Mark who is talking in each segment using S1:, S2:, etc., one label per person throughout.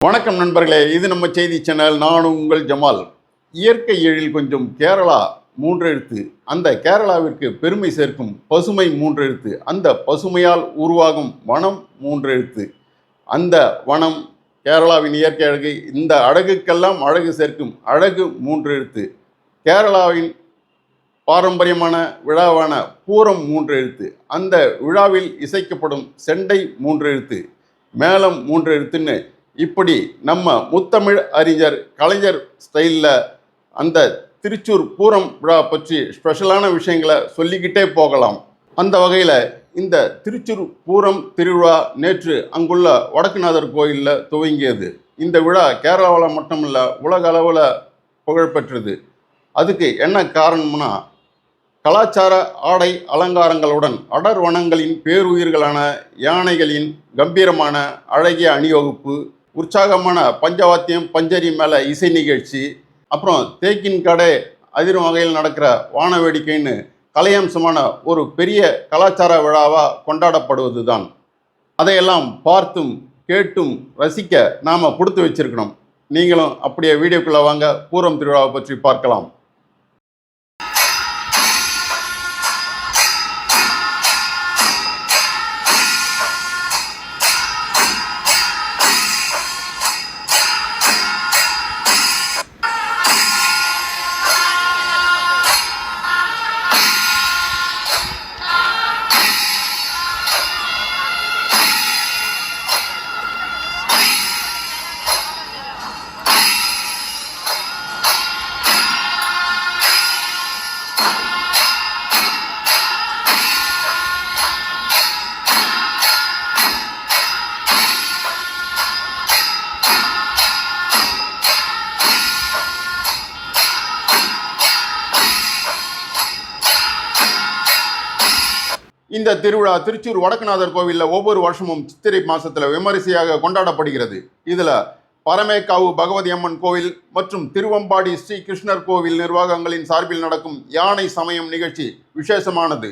S1: வணக்கம் நண்பர்களே, இது நம்ம செய்தி சேனல். நான் உங்கள் ஜமால். இயற்கை எழில் கொஞ்சம் கேரளா 3 எழுத்து. அந்த கேரளாவிற்கு பெருமை சேர்க்கும் பசுமை 3 எழுத்து. அந்த பசுமையால் உருவாகும் வனம் 3 எழுத்து. அந்த வனம் கேரளாவின் இயற்கை அழகு. இந்த அழகுக்கெல்லாம் அழகு சேர்க்கும் அழகு 3 எழுத்து. கேரளாவின் பாரம்பரியமான விழாவான பூரம் 3 எழுத்து. அந்த விழாவில் இசைக்கப்படும் செண்டை 3 எழுத்து, மேளம் 3 எழுத்துன்னு இப்படி நம்ம முத்தமிழ் அறிஞர் கலைஞர் ஸ்டைலில் அந்த திருச்சூர் பூரம் விழா பற்றி ஸ்பெஷலான விஷயங்களை சொல்லிக்கிட்டே போகலாம். அந்த வகையில் இந்த திருச்சூர் பூரம் திருவிழா நேற்று அங்குள்ள வடக்குநாதர் கோயிலில் துவங்கியது. இந்த விழா கேரளாவில் மட்டுமில்ல, உலக அளவில் புகழ்பெற்றது. அதுக்கு என்ன காரணம்னா, கலாச்சார ஆடை அலங்காரங்களுடன் அடர் வனங்களின் பேருயிர்களான யானைகளின் கம்பீரமான அழகிய அணிவகுப்பு, உற்சாகமான பஞ்சவாத்தியம், பஞ்சரி மேலே இசை நிகழ்ச்சி, அப்புறம் தேக்கின் கடை அதிரும் வகையில் நடக்கிற வான வேடிக்கைன்னு கலையம்சமான ஒரு பெரிய கலாச்சார விழாவாக கொண்டாடப்படுவது தான். அதையெல்லாம் பார்த்தும் கேட்டும் ரசிக்க நாம் கொடுத்து வச்சிருக்கணும். நீங்களும் அப்படியே வீடியோக்குள்ளே வாங்க, பூரம் திருவிழாவை பற்றி பார்க்கலாம். இந்த திருவிழா திருச்சூர் வடக்குநாதர் கோவிலில் ஒவ்வொரு வருஷமும் சித்திரை மாதத்தில் விமரிசையாக கொண்டாடப்படுகிறது. இதில் பரமேக்காவு பகவதி அம்மன் கோவில் மற்றும் திருவம்பாடி ஸ்ரீ கிருஷ்ணர் கோவில் நிர்வாகங்களின் சார்பில் நடக்கும் யானை சமயம் நிகழ்ச்சி விசேஷமானது.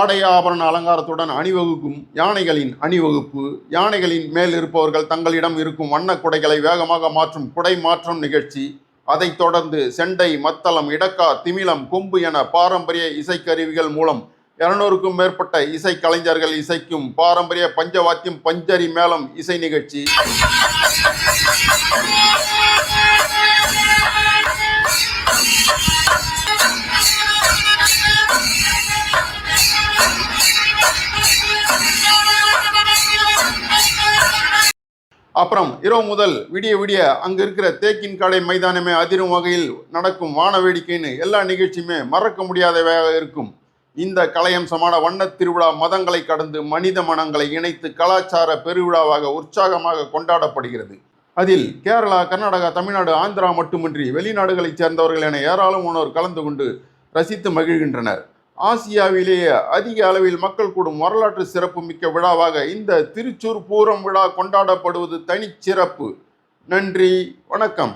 S1: ஆடை ஆபரண அலங்காரத்துடன் அணிவகுக்கும் யானைகளின் அணிவகுப்பு, யானைகளின் மேல் இருப்பவர்கள் தங்களிடம் இருக்கும் வண்ண குடைகளை வேகமாக மாற்றும் குடை மாற்றம் நிகழ்ச்சி, அதைத் தொடர்ந்து செண்டை, மத்தளம், இடக்கா, திமிலம், கொம்பு என பாரம்பரிய இசைக்கருவிகள் மூலம் 200க்கும் மேற்பட்ட இசை கலைஞர்கள் இசைக்கும் பாரம்பரிய பஞ்சவாத்தியம், பஞ்சரி மேளம் இசை நிகழ்ச்சி. அப்புறம் இரவு முதல் விடிய விடிய அங்கே இருக்கிற தேக்கின் கடை மைதானமே அதிரும் வகையில் நடக்கும் வான வேடிக்கைன்னு எல்லா நிகழ்ச்சியுமே மறக்க முடியாதவையாக இருக்கும். இந்த கலையம்சமான வண்ணத் திருவிழா மதங்களை கடந்து மனித மனங்களை இணைத்து கலாச்சார பெருவிழாவாக உற்சாகமாக கொண்டாடப்படுகிறது. அதில் கேரளா, கர்நாடகா, தமிழ்நாடு, ஆந்திரா மட்டுமின்றி வெளிநாடுகளைச் சேர்ந்தவர்கள் என ஏராளமானோர் கலந்து கொண்டு ரசித்து மகிழ்கின்றனர். ஆசியாவிலேயே அதிக அளவில் மக்கள் கூடும் வரலாற்று சிறப்பு மிக்க விழாவாக இந்த திருச்சூர் பூரம் விழா கொண்டாடப்படுவது தனிச்சிறப்பு. நன்றி, வணக்கம்.